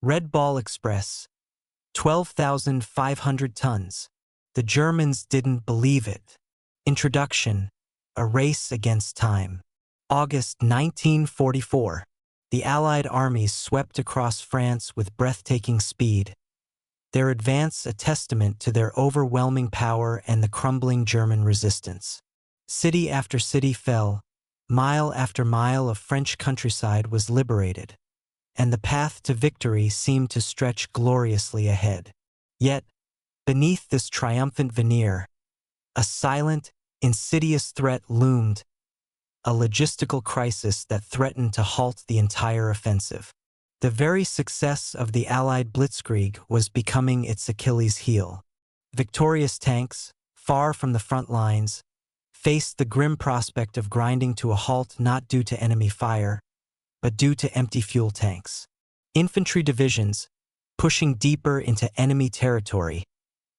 Red Ball Express, 12,500 tons. The Germans didn't believe it. Introduction: A Race Against Time. August 1944. The Allied armies swept across France with breathtaking speed, their advance a testament to their overwhelming power and the crumbling German resistance. City after city fell, mile after mile of French countryside was liberated, and the path to victory seemed to stretch gloriously ahead. Yet, beneath this triumphant veneer, a silent, insidious threat loomed, a logistical crisis that threatened to halt the entire offensive. The very success of the Allied blitzkrieg was becoming its Achilles heel. Victorious tanks, far from the front lines, faced the grim prospect of grinding to a halt not due to enemy fire, but due to empty fuel tanks. Infantry divisions, pushing deeper into enemy territory,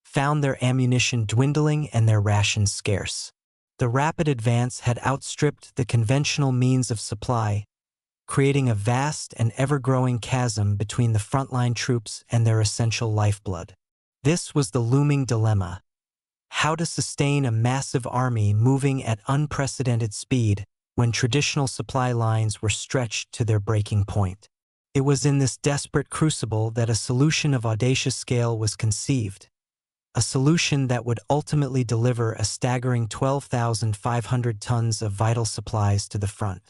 found their ammunition dwindling and their rations scarce. The rapid advance had outstripped the conventional means of supply, creating a vast and ever-growing chasm between the frontline troops and their essential lifeblood. This was the looming dilemma: how to sustain a massive army moving at unprecedented speed when traditional supply lines were stretched to their breaking point. It was in this desperate crucible that a solution of audacious scale was conceived, a solution that would ultimately deliver a staggering 12,500 tons of vital supplies to the front.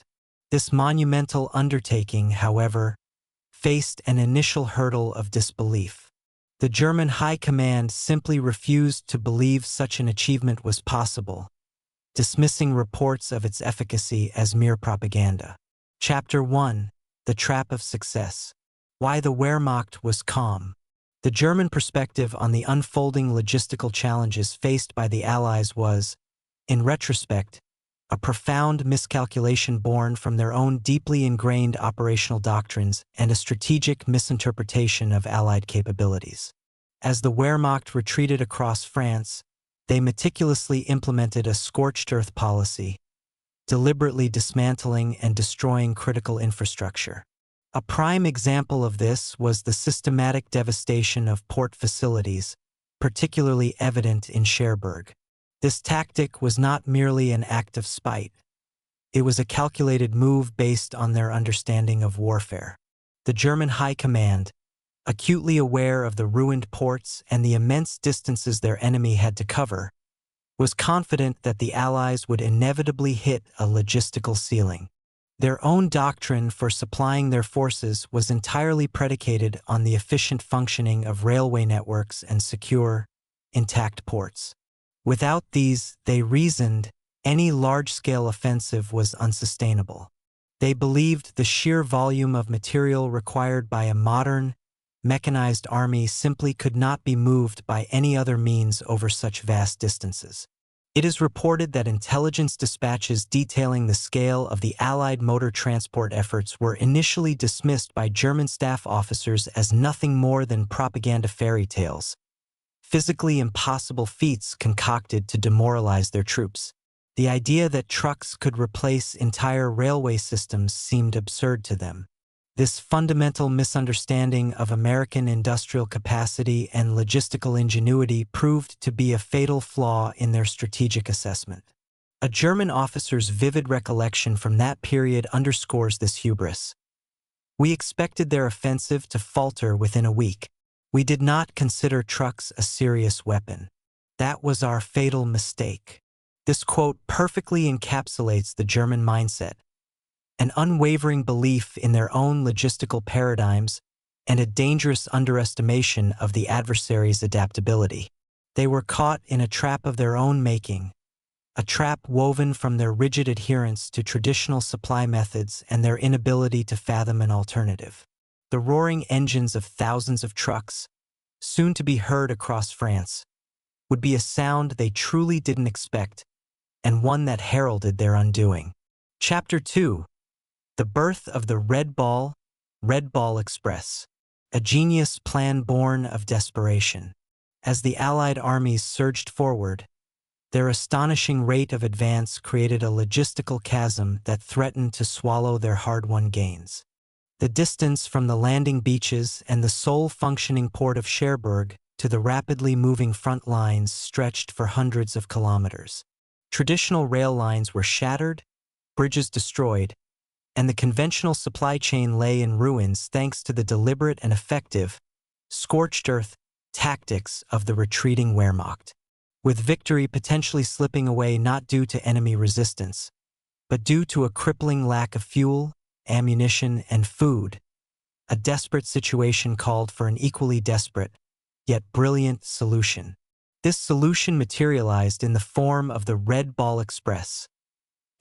This monumental undertaking, however, faced an initial hurdle of disbelief. The German High Command simply refused to believe such an achievement was possible, dismissing reports of its efficacy as mere propaganda. Chapter 1: The Trap of Success. Why the Wehrmacht was calm. The German perspective on the unfolding logistical challenges faced by the Allies was, in retrospect, a profound miscalculation born from their own deeply ingrained operational doctrines and a strategic misinterpretation of Allied capabilities. As the Wehrmacht retreated across France, they meticulously implemented a scorched earth policy, deliberately dismantling and destroying critical infrastructure. A prime example of this was the systematic devastation of port facilities, particularly evident in Cherbourg. This tactic was not merely an act of spite. It was a calculated move based on their understanding of warfare. The German High Command, acutely aware of the ruined ports and the immense distances their enemy had to cover, was confident that the Allies would inevitably hit a logistical ceiling. Their own doctrine for supplying their forces was entirely predicated on the efficient functioning of railway networks and secure, intact ports. Without these, they reasoned, any large-scale offensive was unsustainable. They believed the sheer volume of material required by a modern, mechanized army simply could not be moved by any other means over such vast distances. It is reported that intelligence dispatches detailing the scale of the Allied motor transport efforts were initially dismissed by German staff officers as nothing more than propaganda fairy tales, physically impossible feats concocted to demoralize their troops. The idea that trucks could replace entire railway systems seemed absurd to them. This fundamental misunderstanding of American industrial capacity and logistical ingenuity proved to be a fatal flaw in their strategic assessment. A German officer's vivid recollection from that period underscores this hubris. "We expected their offensive to falter within a week. We did not consider trucks a serious weapon. That was our fatal mistake." This quote perfectly encapsulates the German mindset: an unwavering belief in their own logistical paradigms and a dangerous underestimation of the adversary's adaptability. They were caught in a trap of their own making, a trap woven from their rigid adherence to traditional supply methods and their inability to fathom an alternative. The roaring engines of thousands of trucks, soon to be heard across France, would be a sound they truly didn't expect, and one that heralded their undoing. Chapter 2: The Birth of the Red Ball Express. A genius plan born of desperation. As the Allied armies surged forward, their astonishing rate of advance created a logistical chasm that threatened to swallow their hard-won gains. The distance from the landing beaches and the sole functioning port of Cherbourg to the rapidly moving front lines stretched for hundreds of kilometers. Traditional rail lines were shattered, bridges destroyed, and the conventional supply chain lay in ruins thanks to the deliberate and effective, scorched earth tactics of the retreating Wehrmacht. With victory potentially slipping away not due to enemy resistance, but due to a crippling lack of fuel, ammunition, and food, a desperate situation called for an equally desperate, yet brilliant solution. This solution materialized in the form of the Red Ball Express,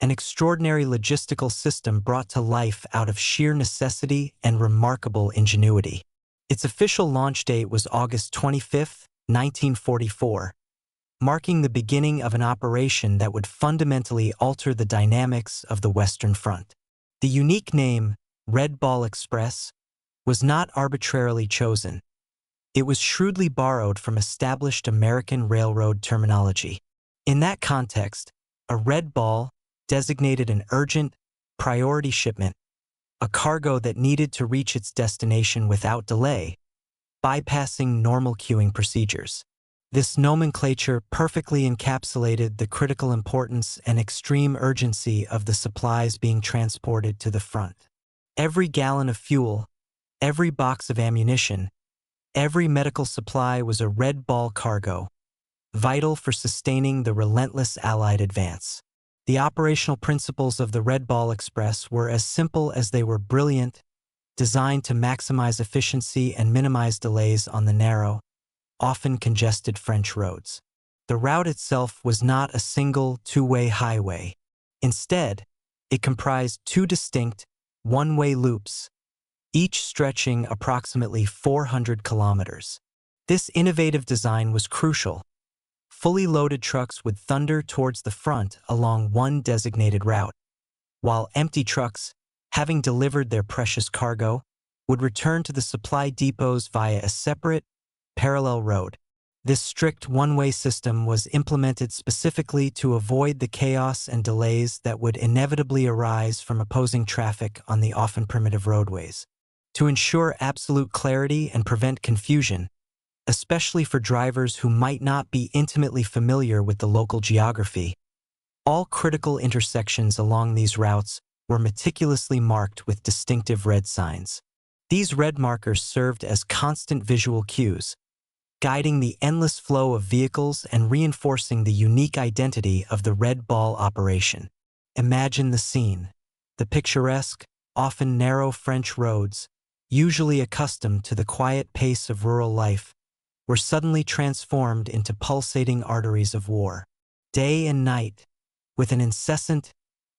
an extraordinary logistical system brought to life out of sheer necessity and remarkable ingenuity. Its official launch date was August 25, 1944, marking the beginning of an operation that would fundamentally alter the dynamics of the Western Front. The unique name, Red Ball Express, was not arbitrarily chosen. It was shrewdly borrowed from established American railroad terminology. In that context, a red ball designated an urgent, priority shipment, a cargo that needed to reach its destination without delay, bypassing normal queuing procedures. This nomenclature perfectly encapsulated the critical importance and extreme urgency of the supplies being transported to the front. Every gallon of fuel, every box of ammunition, every medical supply was a red ball cargo, vital for sustaining the relentless Allied advance. The operational principles of the Red Ball Express were as simple as they were brilliant, designed to maximize efficiency and minimize delays on the narrow, often congested French roads. The route itself was not a single two-way highway. Instead, it comprised two distinct, one-way loops, each stretching approximately 400 kilometers. This innovative design was crucial. Fully loaded trucks would thunder towards the front along one designated route, while empty trucks, having delivered their precious cargo, would return to the supply depots via a separate, parallel road. This strict one-way system was implemented specifically to avoid the chaos and delays that would inevitably arise from opposing traffic on the often primitive roadways. To ensure absolute clarity and prevent confusion, especially for drivers who might not be intimately familiar with the local geography, all critical intersections along these routes were meticulously marked with distinctive red signs. These red markers served as constant visual cues, guiding the endless flow of vehicles and reinforcing the unique identity of the Red Ball operation. Imagine the scene. The picturesque, often narrow French roads, usually accustomed to the quiet pace of rural life, were suddenly transformed into pulsating arteries of war. Day and night, with an incessant,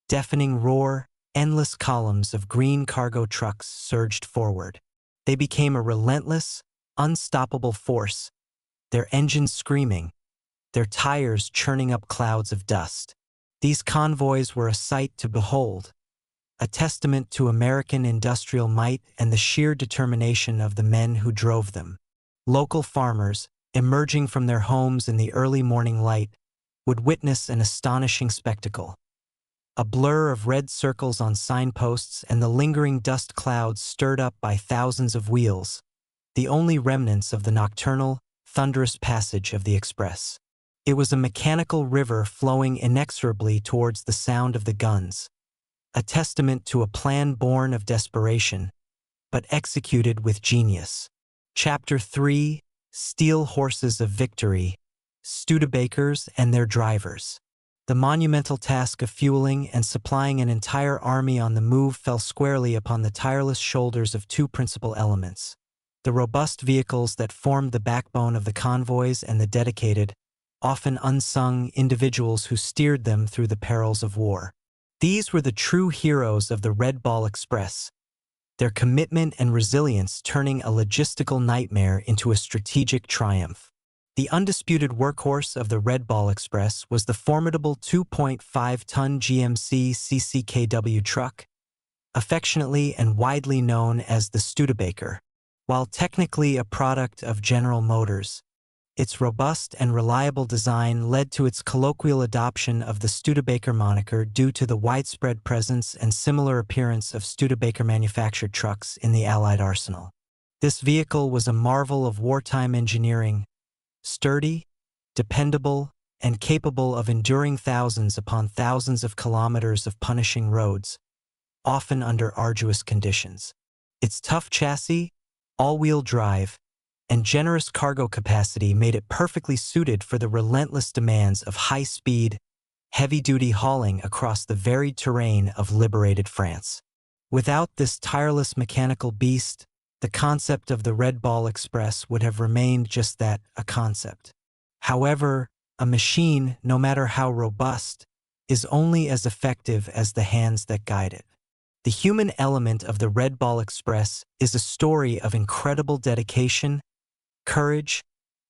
deafening roar, endless columns of green cargo trucks surged forward. They became a relentless, unstoppable force, their engines screaming, their tires churning up clouds of dust. These convoys were a sight to behold, a testament to American industrial might and the sheer determination of the men who drove them. Local farmers, emerging from their homes in the early morning light, would witness an astonishing spectacle. A blur of red circles on signposts and the lingering dust clouds stirred up by thousands of wheels, the only remnants of the nocturnal, thunderous passage of the express. It was a mechanical river flowing inexorably towards the sound of the guns, a testament to a plan born of desperation, but executed with genius. Chapter 3: Steel Horses of Victory, Studebakers and Their Drivers. The monumental task of fueling and supplying an entire army on the move fell squarely upon the tireless shoulders of two principal elements: the robust vehicles that formed the backbone of the convoys and the dedicated, often unsung individuals who steered them through the perils of war. These were the true heroes of the Red Ball Express, their commitment and resilience turning a logistical nightmare into a strategic triumph. The undisputed workhorse of the Red Ball Express was the formidable 2.5-ton GMC CCKW truck, affectionately and widely known as the Studebaker. While technically a product of General Motors, Its robust and reliable design led to its colloquial adoption of the Studebaker moniker due to the widespread presence and similar appearance of Studebaker manufactured trucks in the Allied arsenal. This vehicle was a marvel of wartime engineering, sturdy, dependable, and capable of enduring thousands upon thousands of kilometers of punishing roads, often under arduous conditions. Its tough chassis, all-wheel drive, and generous cargo capacity made it perfectly suited for the relentless demands of high-speed, heavy-duty hauling across the varied terrain of liberated France. Without this tireless mechanical beast, the concept of the Red Ball Express would have remained just that, a concept. However, a machine, no matter how robust, is only as effective as the hands that guide it. The human element of the Red Ball Express is a story of incredible dedication, courage,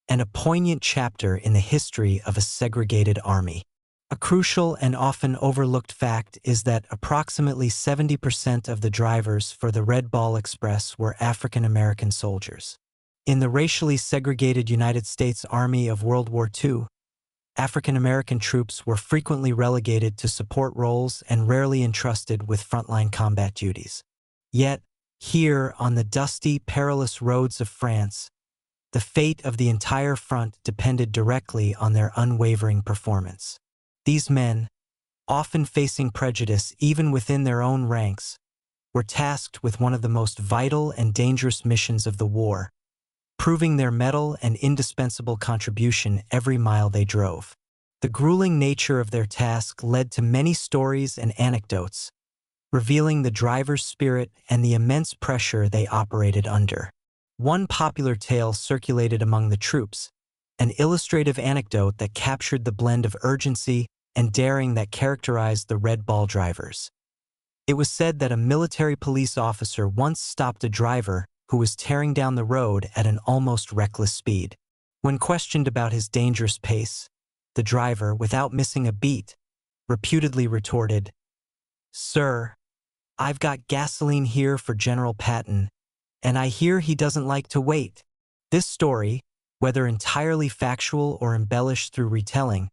and a poignant chapter in the history of a segregated army. A crucial and often overlooked fact is that approximately 70% of the drivers for the Red Ball Express were African American soldiers. In the racially segregated United States Army of World War II, African American troops were frequently relegated to support roles and rarely entrusted with frontline combat duties. Yet, here on the dusty, perilous roads of France, the fate of the entire front depended directly on their unwavering performance. These men, often facing prejudice even within their own ranks, were tasked with one of the most vital and dangerous missions of the war, proving their mettle and indispensable contribution every mile they drove. The grueling nature of their task led to many stories and anecdotes, revealing the driver's spirit and the immense pressure they operated under. One popular tale circulated among the troops, an illustrative anecdote that captured the blend of urgency and daring that characterized the Red Ball drivers. It was said that a military police officer once stopped a driver who was tearing down the road at an almost reckless speed. When questioned about his dangerous pace, the driver, without missing a beat, reputedly retorted, "Sir, I've got gasoline here for General Patton, and I hear he doesn't like to wait." This story, whether entirely factual or embellished through retelling,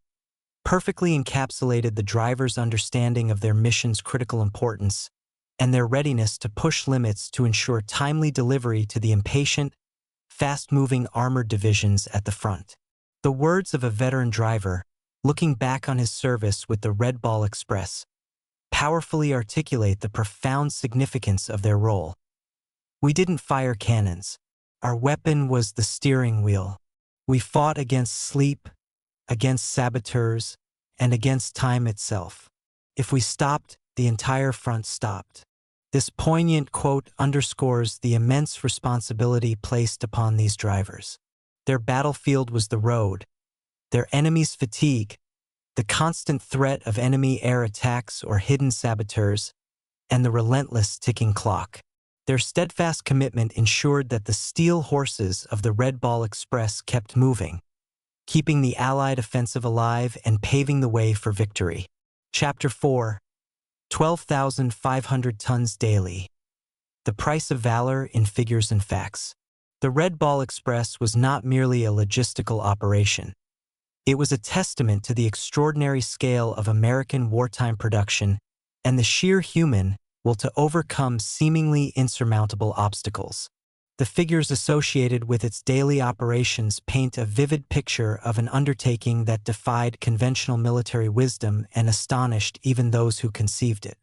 perfectly encapsulated the driver's understanding of their mission's critical importance and their readiness to push limits to ensure timely delivery to the impatient, fast-moving armored divisions at the front. The words of a veteran driver, looking back on his service with the Red Ball Express, powerfully articulate the profound significance of their role. "We didn't fire cannons. Our weapon was the steering wheel. We fought against sleep, against saboteurs, and against time itself. If we stopped, the entire front stopped." This poignant quote underscores the immense responsibility placed upon these drivers. Their battlefield was the road, their enemy's fatigue, the constant threat of enemy air attacks or hidden saboteurs, and the relentless ticking clock. Their steadfast commitment ensured that the steel horses of the Red Ball Express kept moving, keeping the Allied offensive alive and paving the way for victory. Chapter 4: 12,500 tons daily. The price of valor in figures and facts. The Red Ball Express was not merely a logistical operation. It was a testament to the extraordinary scale of American wartime production and the sheer human will to overcome seemingly insurmountable obstacles. The figures associated with its daily operations paint a vivid picture of an undertaking that defied conventional military wisdom and astonished even those who conceived it.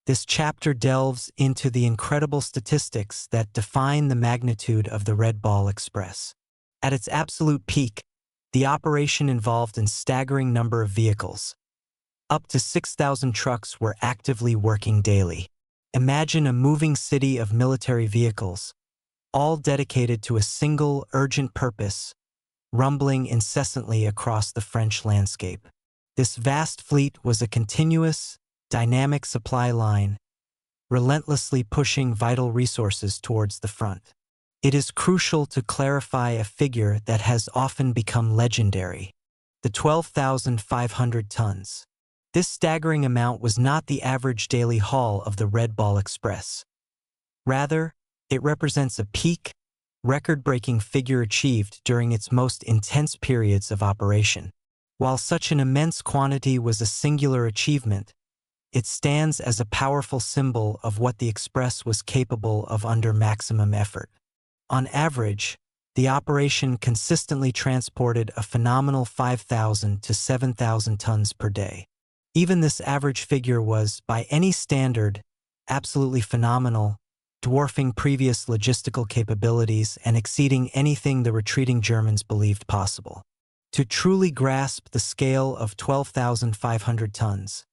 This chapter delves into the incredible statistics that define the magnitude of the Red Ball Express. At its absolute peak, the operation involved a staggering number of vehicles. Up to 6,000 trucks were actively working daily. Imagine a moving city of military vehicles, all dedicated to a single urgent purpose, rumbling incessantly across the French landscape. This vast fleet was a continuous, dynamic supply line, relentlessly pushing vital resources towards the front. It is crucial to clarify a figure that has often become legendary: the 12,500 tons. This staggering amount was not the average daily haul of the Red Ball Express. Rather, it represents a peak, record-breaking figure achieved during its most intense periods of operation. While such an immense quantity was a singular achievement, it stands as a powerful symbol of what the Express was capable of under maximum effort. On average, the operation consistently transported a phenomenal 5,000 to 7,000 tons per day. Even this average figure was, by any standard, absolutely phenomenal, dwarfing previous logistical capabilities and exceeding anything the retreating Germans believed possible. To truly grasp the scale of 12,500 tons,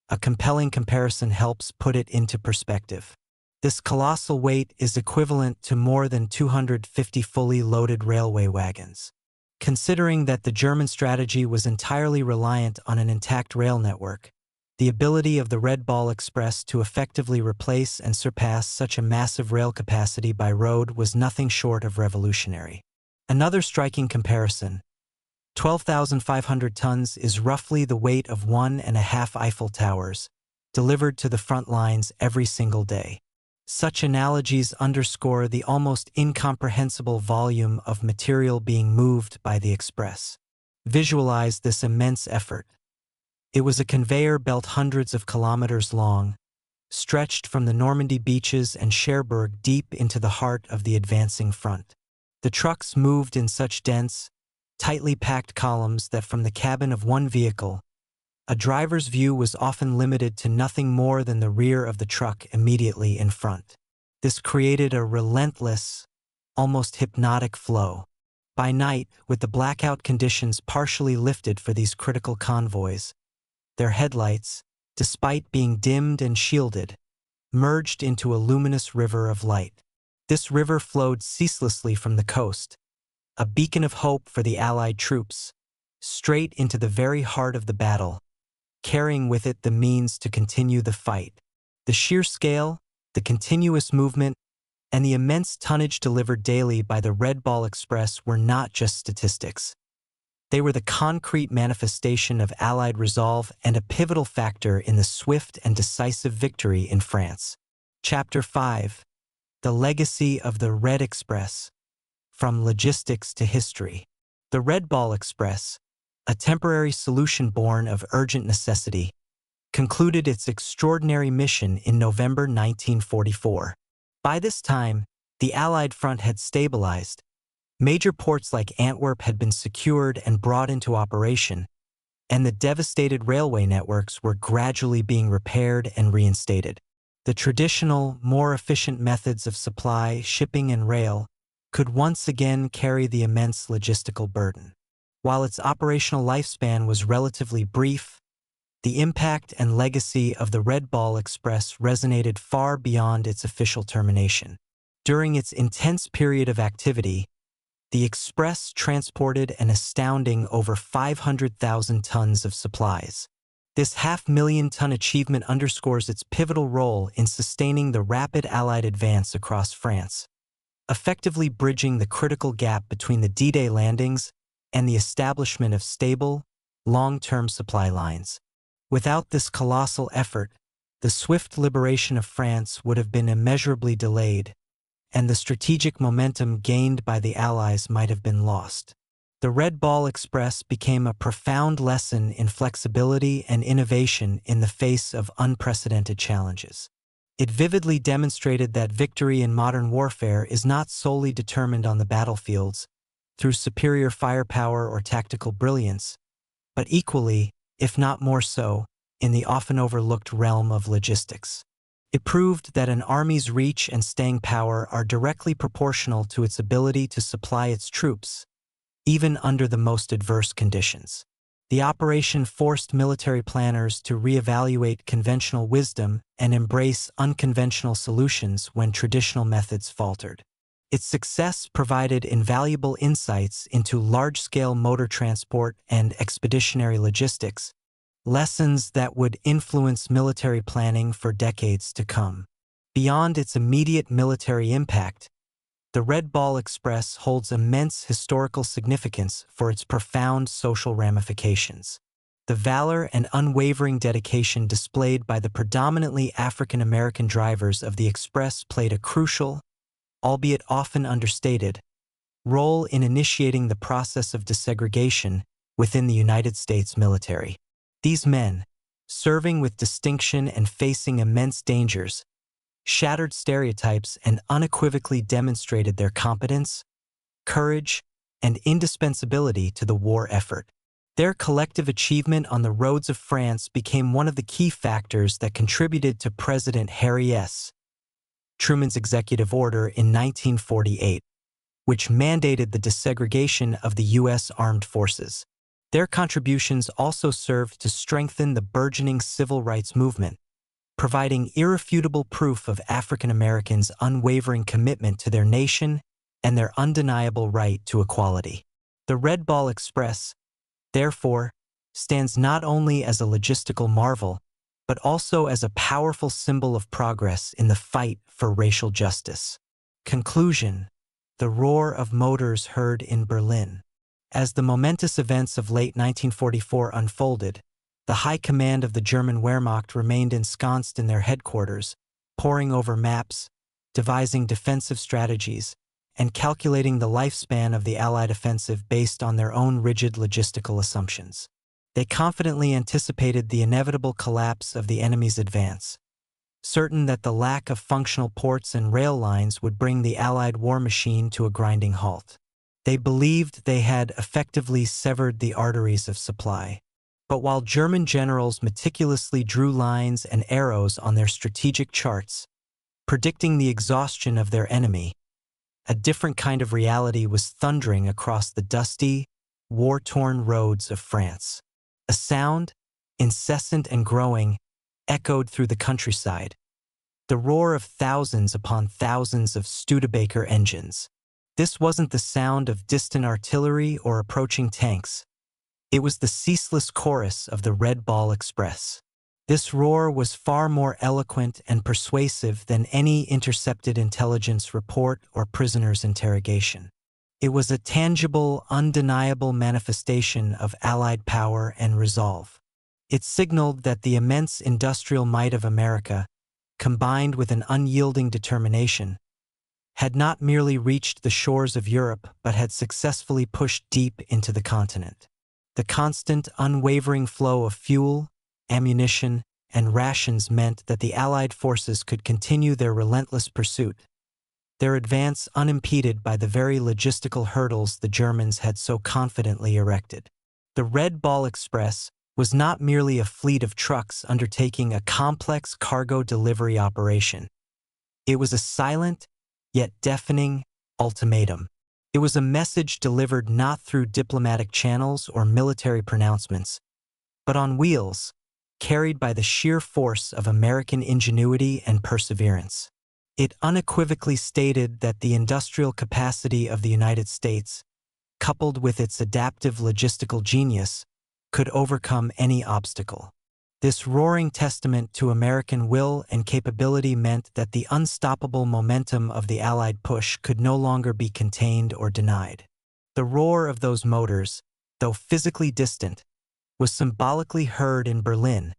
a compelling comparison helps put it into perspective. This colossal weight is equivalent to more than 250 fully loaded railway wagons. Considering that the German strategy was entirely reliant on an intact rail network, the ability of the Red Ball Express to effectively replace and surpass such a massive rail capacity by road was nothing short of revolutionary. Another striking comparison: 12,500 tons is roughly the weight of 1.5 Eiffel Towers, delivered to the front lines every single day. Such analogies underscore the almost incomprehensible volume of material being moved by the Express. Visualize this immense effort. It was a conveyor belt hundreds of kilometers long, stretched from the Normandy beaches and Cherbourg deep into the heart of the advancing front. The trucks moved in such dense, tightly packed columns that from the cabin of one vehicle, a driver's view was often limited to nothing more than the rear of the truck immediately in front. This created a relentless, almost hypnotic flow. By night, with the blackout conditions partially lifted for these critical convoys, their headlights, despite being dimmed and shielded, merged into a luminous river of light. This river flowed ceaselessly from the coast, a beacon of hope for the Allied troops, straight into the very heart of the battle, carrying with it the means to continue the fight. The sheer scale, the continuous movement, and the immense tonnage delivered daily by the Red Ball Express were not just statistics. They were the concrete manifestation of Allied resolve and a pivotal factor in the swift and decisive victory in France. Chapter 5: The Legacy of the Red Express. From Logistics to History. The Red Ball Express, a temporary solution born of urgent necessity, concluded its extraordinary mission in November 1944. By this time, the Allied front had stabilized. Major ports like Antwerp had been secured and brought into operation, and the devastated railway networks were gradually being repaired and reinstated. The traditional, more efficient methods of supply, shipping, and rail could once again carry the immense logistical burden. While its operational lifespan was relatively brief, the impact and legacy of the Red Ball Express resonated far beyond its official termination. During its intense period of activity, the Express transported an astounding over 500,000 tons of supplies. This 500,000-ton achievement underscores its pivotal role in sustaining the rapid Allied advance across France, effectively bridging the critical gap between the D-Day landings and the establishment of stable, long-term supply lines. Without this colossal effort, the swift liberation of France would have been immeasurably delayed, and the strategic momentum gained by the Allies might have been lost. The Red Ball Express became a profound lesson in flexibility and innovation in the face of unprecedented challenges. It vividly demonstrated that victory in modern warfare is not solely determined on the battlefields, through superior firepower or tactical brilliance, but equally, if not more so, in the often overlooked realm of logistics. It proved that an army's reach and staying power are directly proportional to its ability to supply its troops, even under the most adverse conditions. The operation forced military planners to reevaluate conventional wisdom and embrace unconventional solutions when traditional methods faltered. Its success provided invaluable insights into large-scale motor transport and expeditionary logistics, lessons that would influence military planning for decades to come. Beyond its immediate military impact, the Red Ball Express holds immense historical significance for its profound social ramifications. The valor and unwavering dedication displayed by the predominantly African American drivers of the Express played a crucial, albeit often understated, role in initiating the process of desegregation within the United States military. These men, serving with distinction and facing immense dangers, shattered stereotypes and unequivocally demonstrated their competence, courage, and indispensability to the war effort. Their collective achievement on the roads of France became one of the key factors that contributed to President Harry S. Truman's executive order in 1948, which mandated the desegregation of the U.S. armed forces. Their contributions also served to strengthen the burgeoning civil rights movement, providing irrefutable proof of African Americans' unwavering commitment to their nation and their undeniable right to equality. The Red Ball Express, therefore, stands not only as a logistical marvel, but also as a powerful symbol of progress in the fight for racial justice. Conclusion: the roar of motors heard in Berlin. As the momentous events of late 1944 unfolded, the high command of the German Wehrmacht remained ensconced in their headquarters, poring over maps, devising defensive strategies, and calculating the lifespan of the Allied offensive based on their own rigid logistical assumptions. They confidently anticipated the inevitable collapse of the enemy's advance, certain that the lack of functional ports and rail lines would bring the Allied war machine to a grinding halt. They believed they had effectively severed the arteries of supply. But while German generals meticulously drew lines and arrows on their strategic charts, predicting the exhaustion of their enemy, a different kind of reality was thundering across the dusty, war-torn roads of France. A sound, incessant and growing, echoed through the countryside, the roar of thousands upon thousands of Studebaker engines. This wasn't the sound of distant artillery or approaching tanks. It was the ceaseless chorus of the Red Ball Express. This roar was far more eloquent and persuasive than any intercepted intelligence report or prisoner's interrogation. It was a tangible, undeniable manifestation of Allied power and resolve. It signaled that the immense industrial might of America, combined with an unyielding determination, had not merely reached the shores of Europe but had successfully pushed deep into the continent. The constant, unwavering flow of fuel, ammunition, and rations meant that the Allied forces could continue their relentless pursuit, their advance unimpeded by the very logistical hurdles the Germans had so confidently erected. The Red Ball Express was not merely a fleet of trucks undertaking a complex cargo delivery operation. It was a silent, yet deafening, ultimatum. It was a message delivered not through diplomatic channels or military pronouncements, but on wheels, carried by the sheer force of American ingenuity and perseverance. It unequivocally stated that the industrial capacity of the United States, coupled with its adaptive logistical genius, could overcome any obstacle. This roaring testament to American will and capability meant that the unstoppable momentum of the Allied push could no longer be contained or denied. The roar of those motors, though physically distant, was symbolically heard in Berlin,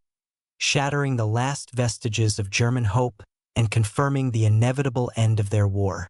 shattering the last vestiges of German hope and confirming the inevitable end of their war.